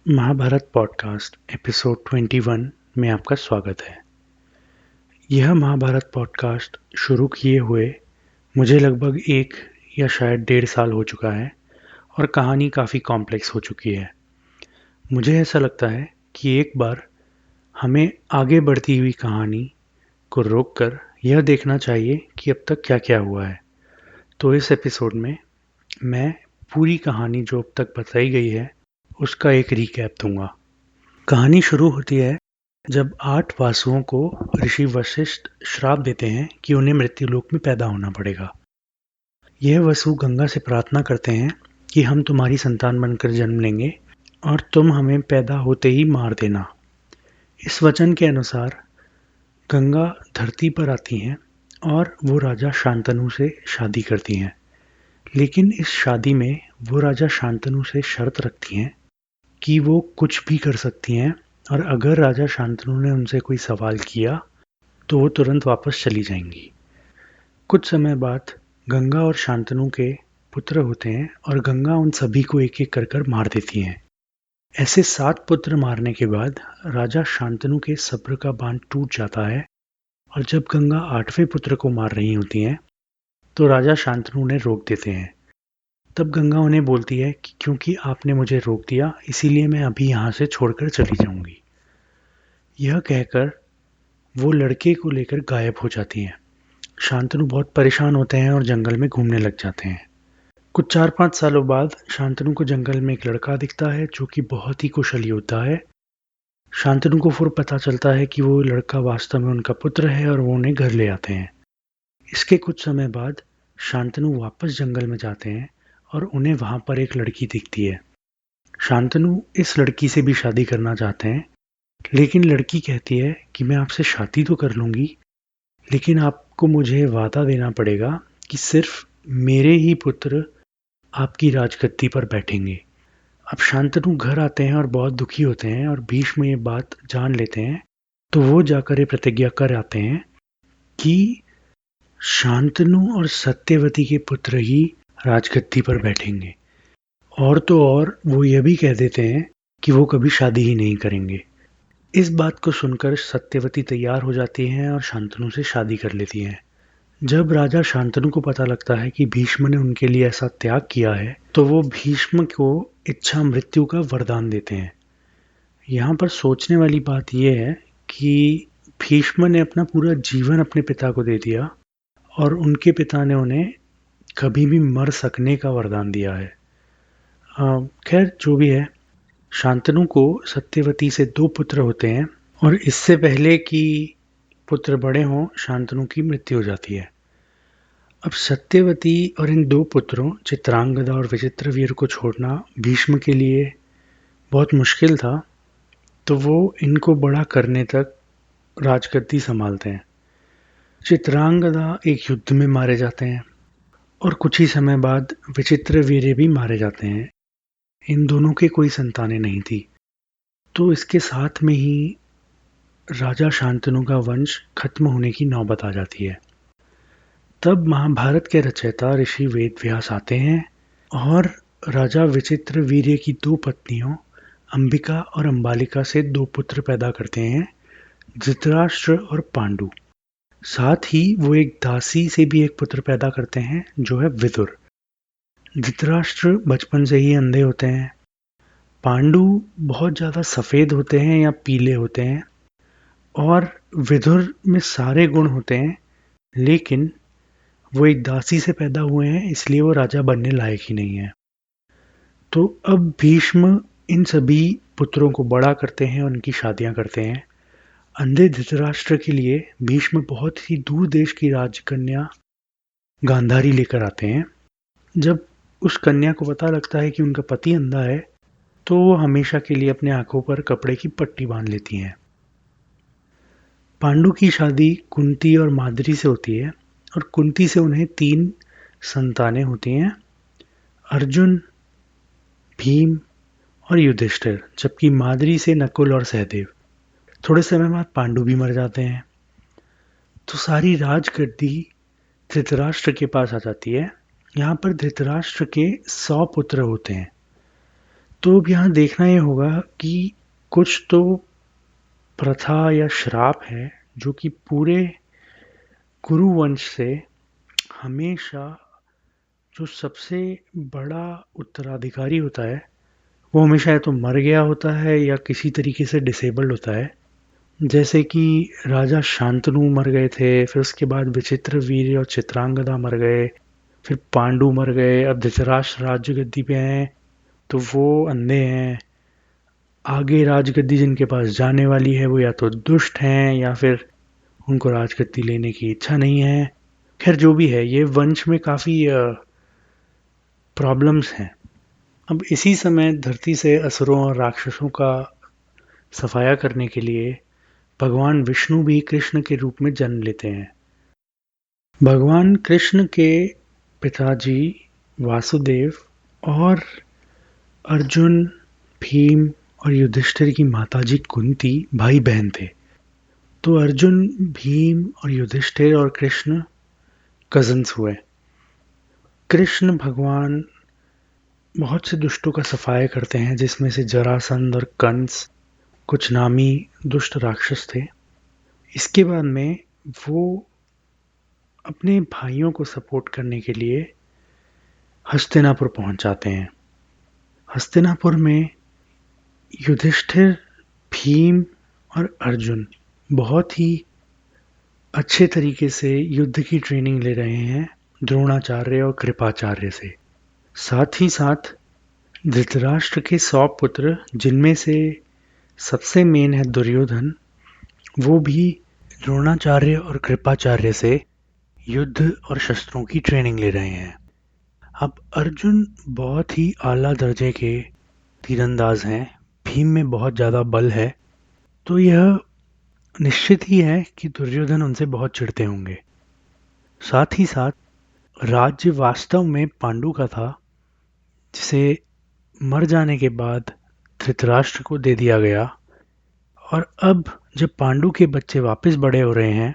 Mahabharat podcast episode 21 में आपका स्वागत है। यह महाभारत पॉडकास्ट शुरू किए हुए मुझे लगभग 1 या शायद 1.5 साल हो चुका है और कहानी काफ़ी कॉम्प्लेक्स हो चुकी है। मुझे ऐसा लगता है कि एक बार हमें आगे बढ़ती हुई कहानी को रोककर यह देखना चाहिए कि अब तक क्या-क्या हुआ है। तो इस एपिसोड में मैं पूरी कहानी जो अब तक बताई गई है उसका एक रिकैप दूंगा। कहानी शुरू होती है जब 8 वासुओं को ऋषि वशिष्ठ श्राप देते हैं कि उन्हें मृत्युलोक में पैदा होना पड़ेगा। यह वसु गंगा से प्रार्थना करते हैं कि हम तुम्हारी संतान बनकर जन्म लेंगे और तुम हमें पैदा होते ही मार देना। इस वचन के अनुसार गंगा धरती पर आती हैं और वो राजा शांतनु से शादी करती हैं। लेकिन इस शादी में वो राजा शांतनु से शर्त रखती हैं कि वो कुछ भी कर सकती हैं और अगर राजा शांतनु ने उनसे कोई सवाल किया तो वो तुरंत वापस चली जाएंगी। कुछ समय बाद गंगा और शांतनु के पुत्र होते हैं और गंगा उन सभी को एक एक कर मार देती हैं। ऐसे 7 पुत्र मारने के बाद राजा शांतनु के सब्र का बांध टूट जाता है और जब गंगा 8वें पुत्र को मार रही होती हैं तो राजा शांतनु उन्हें रोक देते हैं। तब गंगा उन्हें बोलती है कि क्योंकि आपने मुझे रोक दिया इसीलिए मैं अभी यहाँ से छोड़कर चली जाऊंगी। यह कहकर वो लड़के को लेकर गायब हो जाती हैं। शांतनु बहुत परेशान होते हैं और जंगल में घूमने लग जाते हैं। कुछ 4-5 सालों बाद शांतनु को जंगल में एक लड़का दिखता है जो कि बहुत ही कुशल योद्धा है। शांतनु को फिर पता चलता है कि वो लड़का वास्तव में उनका पुत्र है और वो उन्हें घर ले आते हैं। इसके कुछ समय बाद शांतनु वापस जंगल में जाते हैं और उन्हें वहाँ पर एक लड़की दिखती है। शांतनु इस लड़की से भी शादी करना चाहते हैं, लेकिन लड़की कहती है कि मैं आपसे शादी तो कर लूँगी, लेकिन आपको मुझे वादा देना पड़ेगा कि सिर्फ मेरे ही पुत्र आपकी राजगद्दी पर बैठेंगे। अब शांतनु घर आते हैं और बहुत दुखी होते हैं और भीष्म ये बात जान लेते हैं, तो वो जाकर ये प्रतिज्ञा कर आते हैं कि शांतनु और सत्यवती के पुत्र ही राजगद्दी पर बैठेंगे। और तो और वो ये भी कह देते हैं कि वो कभी शादी ही नहीं करेंगे। इस बात को सुनकर सत्यवती तैयार हो जाती हैं और शांतनु से शादी कर लेती हैं। जब राजा शांतनु को पता लगता है कि भीष्म ने उनके लिए ऐसा त्याग किया है, तो वो भीष्म को इच्छा मृत्यु का वरदान देते हैं। यहाँ पर सोचने वाली बात यह है कि भीष्म ने अपना पूरा जीवन अपने पिता को दे दिया और उनके पिता ने उन्हें कभी भी मर सकने का वरदान दिया है। खैर जो भी है, शांतनु को सत्यवती से 2 पुत्र होते हैं और इससे पहले कि पुत्र बड़े हों शांतनु की मृत्यु हो जाती है। अब सत्यवती और इन 2 पुत्रों चित्रांगदा और विचित्रवीर को छोड़ना भीष्म के लिए बहुत मुश्किल था, तो वो इनको बड़ा करने तक राजगद्दी संभालते हैं। चित्रांगदा एक युद्ध में मारे जाते हैं और कुछ ही समय बाद विचित्रवीर्य भी मारे जाते हैं। इन दोनों के कोई संतानें नहीं थी, तो इसके साथ में ही राजा शांतनु का वंश खत्म होने की नौबत आ जाती है। तब महाभारत के रचयिता ऋषि वेदव्यास आते हैं और राजा विचित्रवीर्य की 2 पत्नियों अंबिका और अंबालिका से 2 पुत्र पैदा करते हैं, धृतराष्ट्र और पांडु। साथ ही वो एक दासी से भी एक पुत्र पैदा करते हैं जो है विदुर। धृतराष्ट्र बचपन से ही अंधे होते हैं। पांडु बहुत ज़्यादा सफ़ेद होते हैं या पीले होते हैं और विदुर में सारे गुण होते हैं, लेकिन वो एक दासी से पैदा हुए हैं इसलिए वो राजा बनने लायक ही नहीं है। तो अब भीष्म इन सभी पुत्रों को बड़ा करते हैं और उनकी शादियां करते हैं। अंधे धृतराष्ट्र के लिए भीष्म बहुत ही दूर देश की राजकन्या गांधारी लेकर आते हैं। जब उस कन्या को पता लगता है कि उनका पति अंधा है, तो वो हमेशा के लिए अपने आंखों पर कपड़े की पट्टी बांध लेती हैं। पांडु की शादी कुंती और माद्री से होती है और कुंती से उन्हें 3 संतानें होती हैं, अर्जुन, भीम और युधिष्ठिर, जबकि माद्री से नकुल और सहदेव। थोड़े समय बाद पांडु भी मर जाते हैं, तो सारी राजगद्दी धृतराष्ट्र के पास आ जाती है। यहाँ पर धृतराष्ट्र के 100 पुत्र होते हैं। तो अब यहाँ देखना ये होगा कि कुछ तो प्रथा या श्राप है जो कि पूरे कुरुवंश से हमेशा जो सबसे बड़ा उत्तराधिकारी होता है वो हमेशा या तो मर गया होता है या किसी तरीके से डिसेबल्ड होता है। जैसे कि राजा शांतनु मर गए थे, फिर उसके बाद विचित्रवीर्य और चित्रांगदा मर गए, फिर पांडु मर गए, अब धृतराष्ट्र राजगद्दी पे हैं तो वो अंधे हैं। आगे राजगद्दी जिनके पास जाने वाली है वो या तो दुष्ट हैं या फिर उनको राजगद्दी लेने की इच्छा नहीं है। खैर जो भी है, ये वंश में काफ़ी प्रॉब्लम्स हैं। अब इसी समय धरती से असुरों और राक्षसों का सफाया करने के लिए भगवान विष्णु भी कृष्ण के रूप में जन्म लेते हैं। भगवान कृष्ण के पिताजी वासुदेव और अर्जुन, भीम और युधिष्ठिर की माताजी कुंती भाई बहन थे। तो अर्जुन, भीम और युधिष्ठिर और कृष्ण कजन्स हुए। कृष्ण भगवान बहुत से दुष्टों का सफाया करते हैं, जिसमें से जरासंध और कंस कुछ नामी दुष्ट राक्षस थे। इसके बाद में वो अपने भाइयों को सपोर्ट करने के लिए हस्तिनापुर पहुंच जाते हैं। हस्तिनापुर में युधिष्ठिर, भीम और अर्जुन बहुत ही अच्छे तरीके से युद्ध की ट्रेनिंग ले रहे हैं द्रोणाचार्य और कृपाचार्य से। साथ ही साथ धृतराष्ट्र के 100 पुत्र, जिनमें से सबसे मेन है दुर्योधन, वो भी द्रोणाचार्य और कृपाचार्य से युद्ध और शस्त्रों की ट्रेनिंग ले रहे हैं। अब अर्जुन बहुत ही आला दर्जे के तीरंदाज हैं, भीम में बहुत ज़्यादा बल है, तो यह निश्चित ही है कि दुर्योधन उनसे बहुत चिढ़ते होंगे। साथ ही साथ राज्य वास्तव में पांडु का था, जिसे मर जाने के बाद धृतराष्ट्र को दे दिया गया। और अब जब पांडु के बच्चे वापस बड़े हो रहे हैं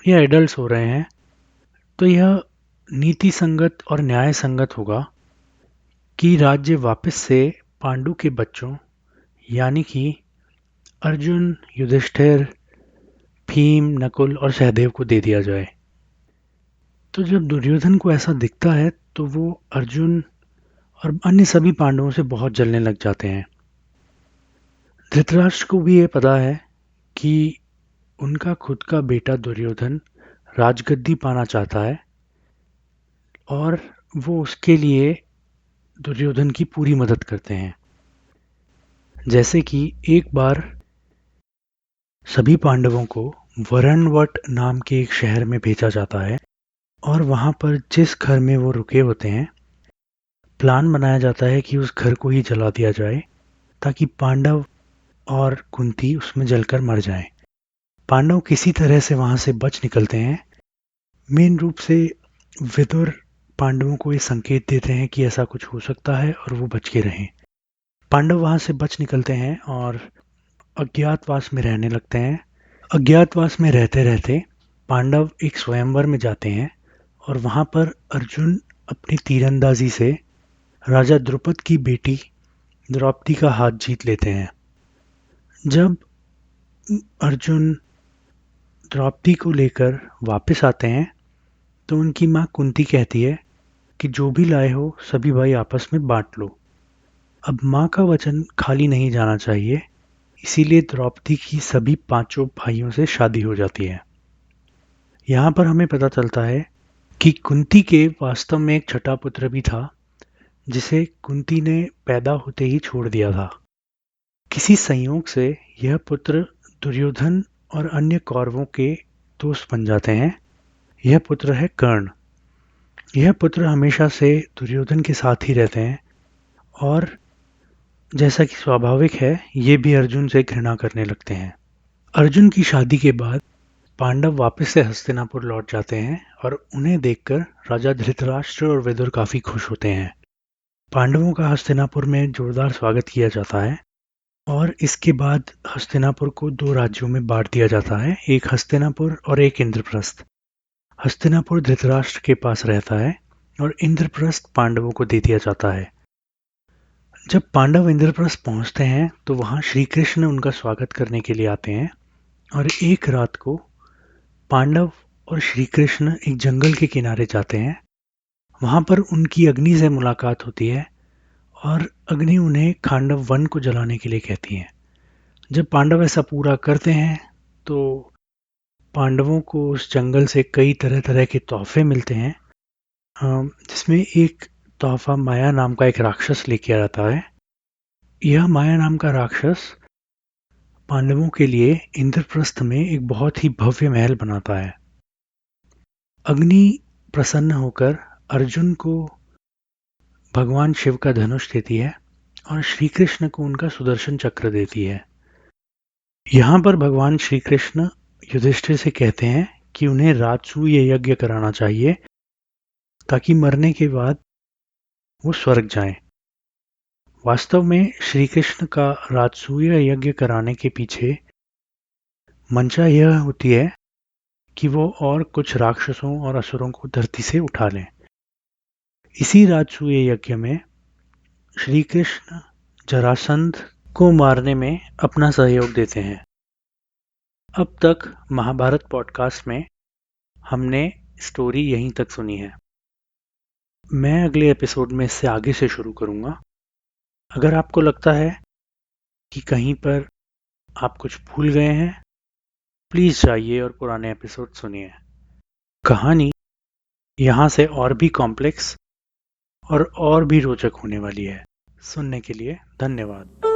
या एडल्ट्स हो रहे हैं, तो यह नीति संगत और न्याय संगत होगा कि राज्य वापस से पांडु के बच्चों यानी कि अर्जुन, युधिष्ठिर, भीम, नकुल और सहदेव को दे दिया जाए। तो जब दुर्योधन को ऐसा दिखता है तो वो अर्जुन और अन्य सभी पांडवों से बहुत जलने लग जाते हैं। धृतराष्ट्र को भी ये पता है कि उनका खुद का बेटा दुर्योधन राजगद्दी पाना चाहता है और वो उसके लिए दुर्योधन की पूरी मदद करते हैं। जैसे कि एक बार सभी पांडवों को वरणवट नाम के एक शहर में भेजा जाता है और वहाँ पर जिस घर में वो रुके होते हैं, प्लान बनाया जाता है कि उस घर को ही जला दिया जाए ताकि पांडव और कुंती उसमें जलकर मर जाएं। पांडव किसी तरह से वहाँ से बच निकलते हैं। मेन रूप से विदुर पांडवों को ये संकेत देते हैं कि ऐसा कुछ हो सकता है और वो बच के रहें। पांडव वहाँ से बच निकलते हैं और अज्ञातवास में रहने लगते हैं। अज्ञातवास में रहते रहते पांडव एक स्वयंवर में जाते हैं और वहाँ पर अर्जुन अपनी तीरंदाजी से राजा द्रुपद की बेटी द्रौपदी का हाथ जीत लेते हैं। जब अर्जुन द्रौपदी को लेकर वापस आते हैं तो उनकी माँ कुंती कहती है कि जो भी लाए हो सभी भाई आपस में बांट लो। अब माँ का वचन खाली नहीं जाना चाहिए, इसीलिए द्रौपदी की सभी पांचों भाइयों से शादी हो जाती है। यहाँ पर हमें पता चलता है कि कुंती के वास्तव में एक छठा पुत्र भी था, जिसे कुंती ने पैदा होते ही छोड़ दिया था। किसी संयोग से यह पुत्र दुर्योधन और अन्य कौरवों के दोस्त बन जाते हैं। यह पुत्र है कर्ण। यह पुत्र हमेशा से दुर्योधन के साथ ही रहते हैं और जैसा कि स्वाभाविक है, ये भी अर्जुन से घृणा करने लगते हैं। अर्जुन की शादी के बाद पांडव वापस से हस्तिनापुर लौट जाते हैं और उन्हें देखकर राजा धृतराष्ट्र और विदुर काफी खुश होते हैं। पांडवों का हस्तिनापुर में जोरदार स्वागत किया जाता है और इसके बाद हस्तिनापुर को 2 राज्यों में बांट दिया जाता है, एक हस्तिनापुर और एक इंद्रप्रस्थ। हस्तिनापुर धृतराष्ट्र के पास रहता है और इंद्रप्रस्थ पांडवों को दे दिया जाता है। जब पांडव इंद्रप्रस्थ पहुंचते हैं तो वहां श्री कृष्ण उनका स्वागत करने के लिए आते हैं और एक रात को पांडव और श्री कृष्ण एक जंगल के किनारे जाते हैं। वहां पर उनकी अग्नि से मुलाकात होती है और अग्नि उन्हें खांडव वन को जलाने के लिए कहती है। जब पांडव ऐसा पूरा करते हैं तो पांडवों को उस जंगल से कई तरह तरह के तोहफे मिलते हैं, जिसमें एक तोहफा माया नाम का एक राक्षस लेके आता है। यह माया नाम का राक्षस पांडवों के लिए इंद्रप्रस्थ में एक बहुत ही भव्य महल बनाता है। अग्नि प्रसन्न होकर अर्जुन को भगवान शिव का धनुष देती है और श्री कृष्ण को उनका सुदर्शन चक्र देती है। यहाँ पर भगवान श्री कृष्ण युधिष्ठिर से कहते हैं कि उन्हें राजसूय यज्ञ कराना चाहिए ताकि मरने के बाद वो स्वर्ग जाएं। वास्तव में श्री कृष्ण का राजसूय यज्ञ कराने के पीछे मंशा यह होती है कि वो और कुछ राक्षसों और असुरों को धरती से उठा लें। इसी राजसूय यज्ञ में श्री कृष्ण जरासंध को मारने में अपना सहयोग देते हैं। अब तक महाभारत पॉडकास्ट में हमने स्टोरी यहीं तक सुनी है। मैं अगले एपिसोड में इससे आगे से शुरू करूँगा। अगर आपको लगता है कि कहीं पर आप कुछ भूल गए हैं, प्लीज़ जाइए और पुराने एपिसोड सुनिए। कहानी यहाँ से और भी कॉम्प्लेक्स और भी रोचक होने वाली है। सुनने के लिए धन्यवाद।